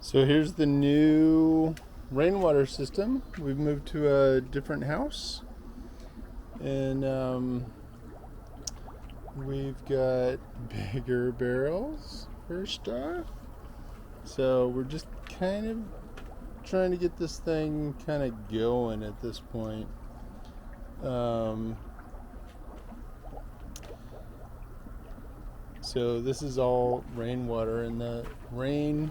So here's the new rainwater system. We've moved to a different house, and we've got bigger barrels first off. So we're just kind of trying to get this thing kind of going at this point. So this is all rainwater, and the rain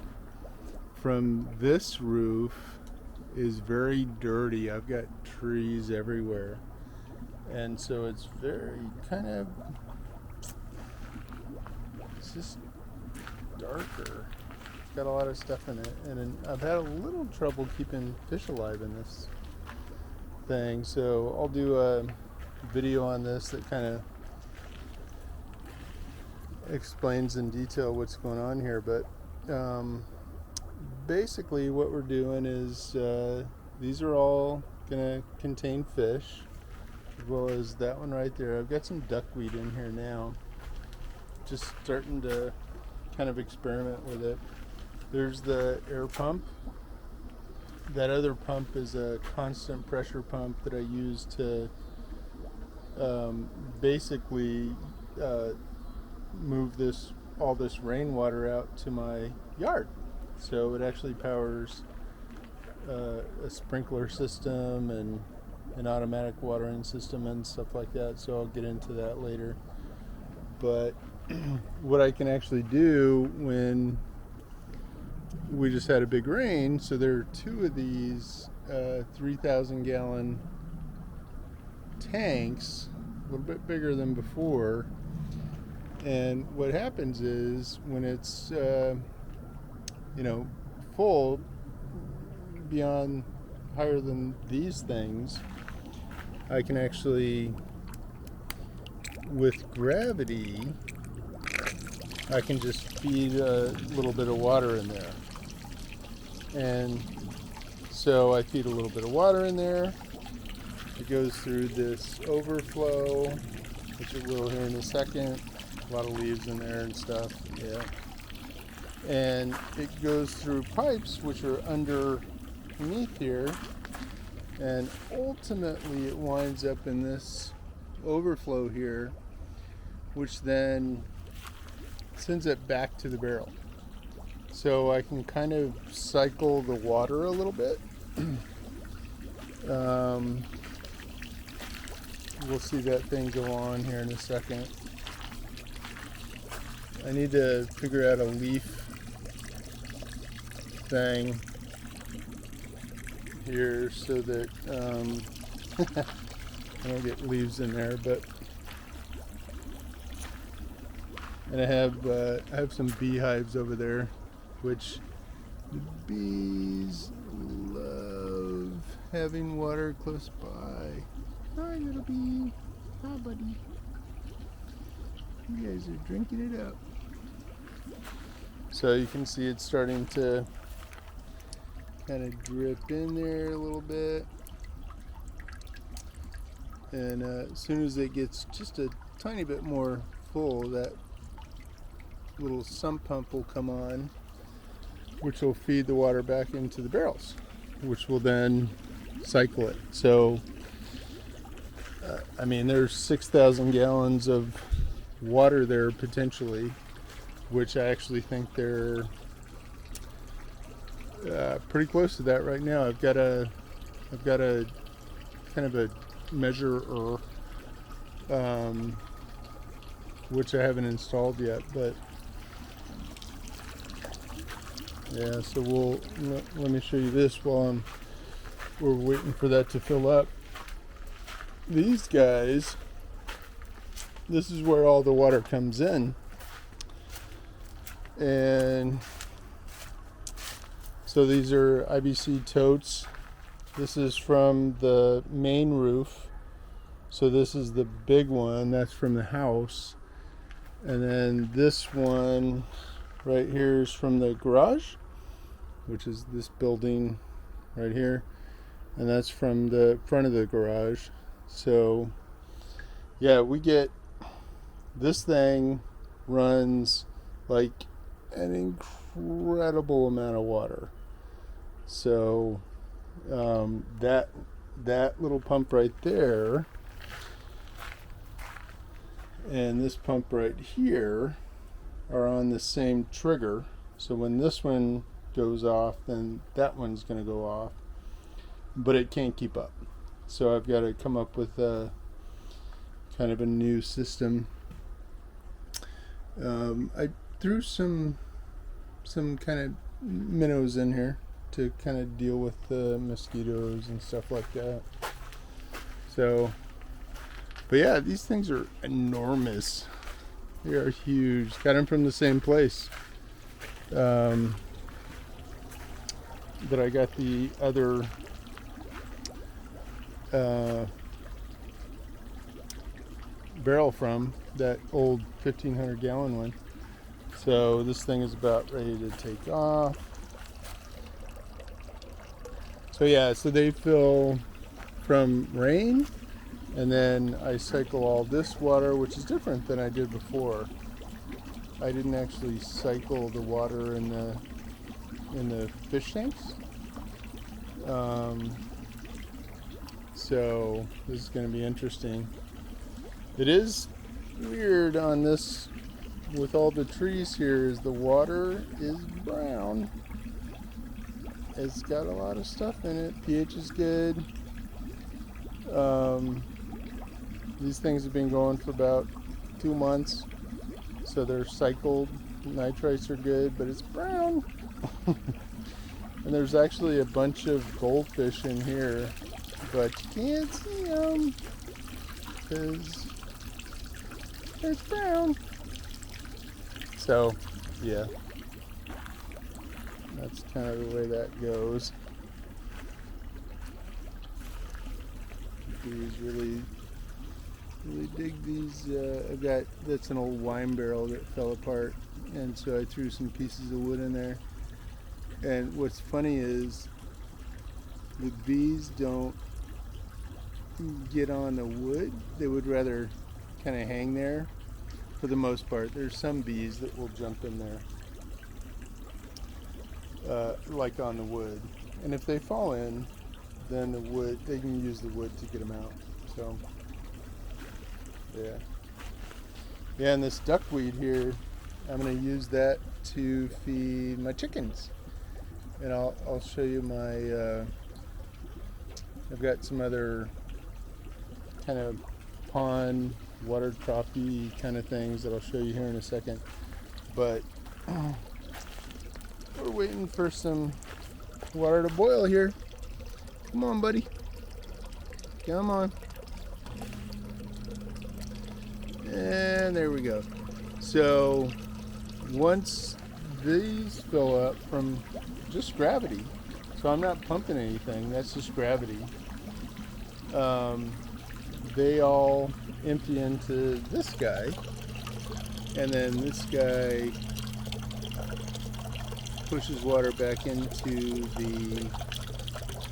from this roof is very dirty. I've got trees everywhere, and so it's very kind of, it's just darker. It's got a lot of stuff in it, and I've had a little trouble keeping fish alive in this thing, so I'll do a video on this that kind of explains in detail what's going on here. But basically what we're doing is these are all going to contain fish, as well as that one right there. I've got some duckweed in here now, just starting to kind of experiment with it. There's the air pump. That other pump is a constant pressure pump that I use to basically move all this rainwater out to my yard. So it actually powers a sprinkler system and an automatic watering system and stuff like that. So I'll get into that later. But what I can actually do when we just had a big rain, so there are two of these 3,000 gallon tanks, a little bit bigger than before. And what happens is when it's full beyond higher than these things, I can actually, with gravity, I can just feed a little bit of water in there. And so I feed a little bit of water in there. It goes through this overflow, which it will here in a second. A lot of leaves in there and stuff, yeah. And it goes through pipes which are underneath here, and ultimately it winds up in this overflow here, which then sends it back to the barrel. So I can kind of cycle the water a little bit. We'll see that thing go on here in a second. I need to figure out a leaf thing here so that I don't get leaves in there. But and I have some beehives over there, which the bees love having water close by. Hi, little bee. Hi, buddy. You guys are drinking it up. So you can see it's starting to kind of drip in there a little bit. And as soon as it gets just a tiny bit more full, that little sump pump will come on, which will feed the water back into the barrels, which will then cycle it. So, there's 6,000 gallons of water there potentially, which I actually think they're pretty close to that right now. I've got a kind of a measurer, which I haven't installed yet, but yeah. So let me show you this while we're waiting for that to fill up. These guys, this is where all the water comes in, and so these are IBC totes. This is from the main roof, so this is the big one, that's from the house, and then this one right here is from the garage, which is this building right here, and that's from the front of the garage. So yeah, we get, this thing runs like an incredible amount of water. So that little pump right there and this pump right here are on the same trigger. So when this one goes off, then that one's going to go off, but it can't keep up. So I've got to come up with a kind of a new system. I threw some kind of minnows in here to kind of deal with the mosquitoes and stuff like that. So, but yeah, these things are enormous. They are huge. Got them from the same place that I got the other barrel from, that old 1,500 gallon one. So this thing is about ready to take off. So yeah, so they fill from rain, and then I cycle all this water, which is different than I did before. I didn't actually cycle the water in the fish tanks. So this is going to be interesting. It is weird on this with all the trees here is the water is brown. It's got a lot of stuff in it. pH is good. These things have been going for about 2 months, so they're cycled. Nitrites are good, but it's brown. And there's actually a bunch of goldfish in here, but you can't see them because it's brown. So, yeah, that's kind of the way that goes. These really dig these. I've got, that's an old wine barrel that fell apart, and so I threw some pieces of wood in there. And what's funny is the bees don't get on the wood. They would rather kind of hang there for the most part. There's some bees that will jump in there, like on the wood. And if they fall in, then the wood, they can use the wood to get them out. So, yeah. Yeah, and this duckweed here, I'm going to use that to feed my chickens. And I'll show you my, I've got some other kind of pond, water trough-y kind of things that I'll show you here in a second. But we're waiting for some water to boil here. Come on, buddy. Come on. And there we go. So once these fill up from just gravity, so I'm not pumping anything, that's just gravity, they all empty into this guy, and then this guy pushes water back into the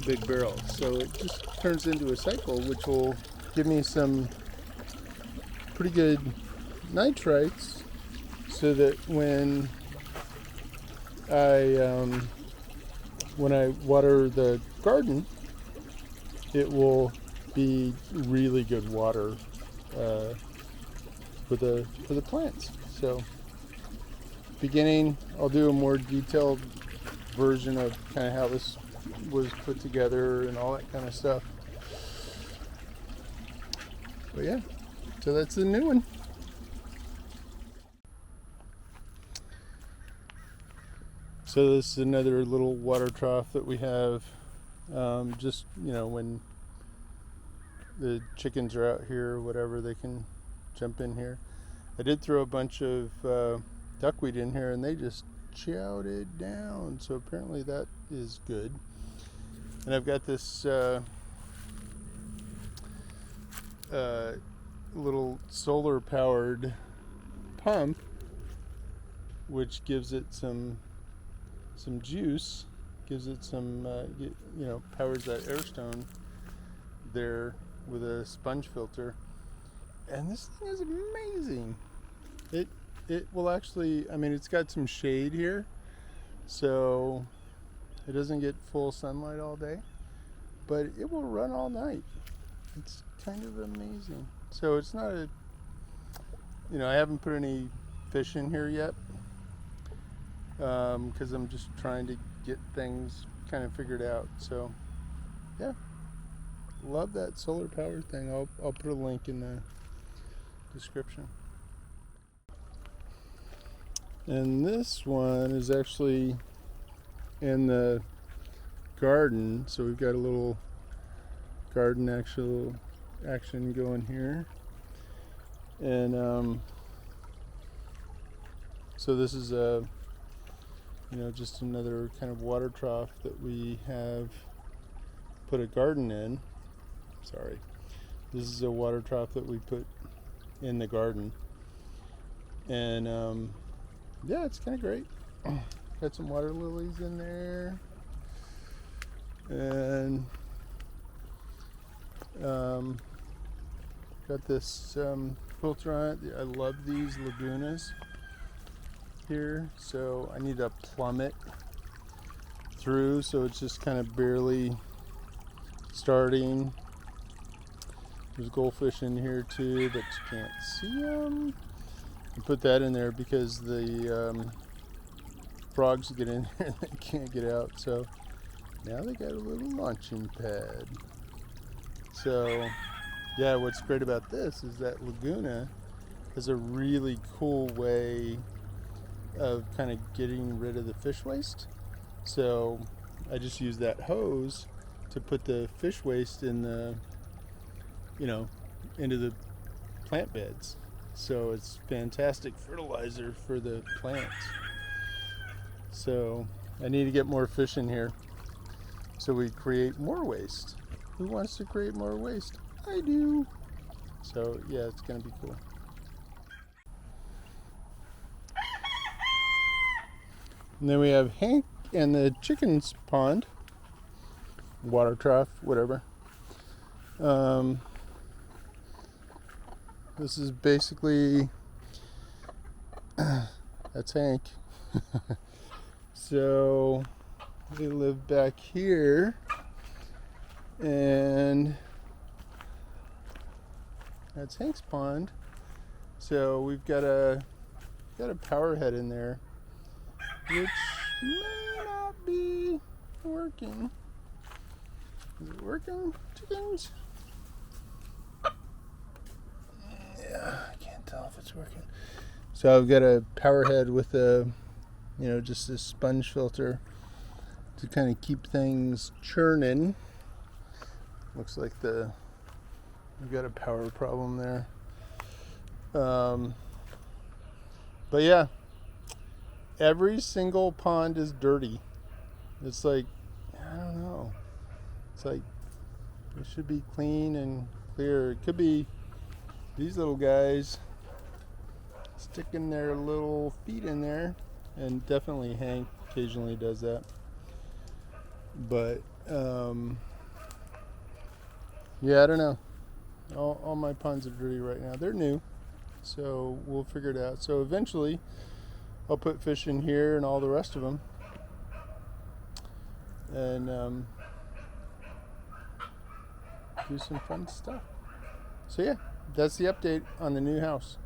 big barrel. So it just turns into a cycle, which will give me some pretty good nitrites, so that when I water the garden, it will be really good water for the plants. So beginning, I'll do a more detailed version of kind of how this was put together and all that kind of stuff. But yeah, so that's the new one. So this is another little water trough that we have. Just, when the chickens are out here or whatever, they can jump in here. I did throw a bunch of duckweed in here, and they just chowed it down. So apparently that is good. And I've got this little solar powered pump, which gives it some juice, gives it some powers that air stone there with a sponge filter. And this thing is amazing. it will actually, I mean, it's got some shade here, so it doesn't get full sunlight all day, but it will run all night. It's kind of amazing. So it's not a, I haven't put any fish in here yet, because I'm just trying to get things kind of figured out. So yeah, love that solar power thing. I'll put a link in the description. And this one is actually in the garden, so we've got a little garden action going here. And so this is just another kind of water trough that we have put a garden in. Sorry, this is a water trough that we put in the garden, and yeah, it's kind of great. Got some water lilies in there, and got this filter on it. I love these lagunas here, so I need to plumb it through, so it's just kind of barely starting. There's goldfish in here too, but you can't see them. I put that in there because the frogs get in there and they can't get out, so now they got a little launching pad. So yeah, what's great about this is that Laguna is a really cool way of kind of getting rid of the fish waste. So I just use that hose to put the fish waste in the, into the plant beds. So it's fantastic fertilizer for the plants. So I need to get more fish in here so we create more waste. Who wants to create more waste? I do. So yeah, it's gonna be cool. And then we have Hank and the chickens pond, water trough, whatever. This is basically, that's Hank. So they live back here, and that's Hank's pond. So we've got a power head in there, which may not be working. Is it working, chickens? Yeah, I can't tell if it's working. So I've got a power head with a, just a sponge filter to kind of keep things churning. Looks like we've got a power problem there. But yeah, every single pond is dirty. It's like, I don't know. It's like it should be clean and clear. It could be these little guys sticking their little feet in there, and definitely Hank occasionally does that. But yeah, I don't know. All my ponds are dirty right now. They're new, so we'll figure it out. So eventually I'll put fish in here and all the rest of them, and do some fun stuff. So yeah, that's the update on the new house.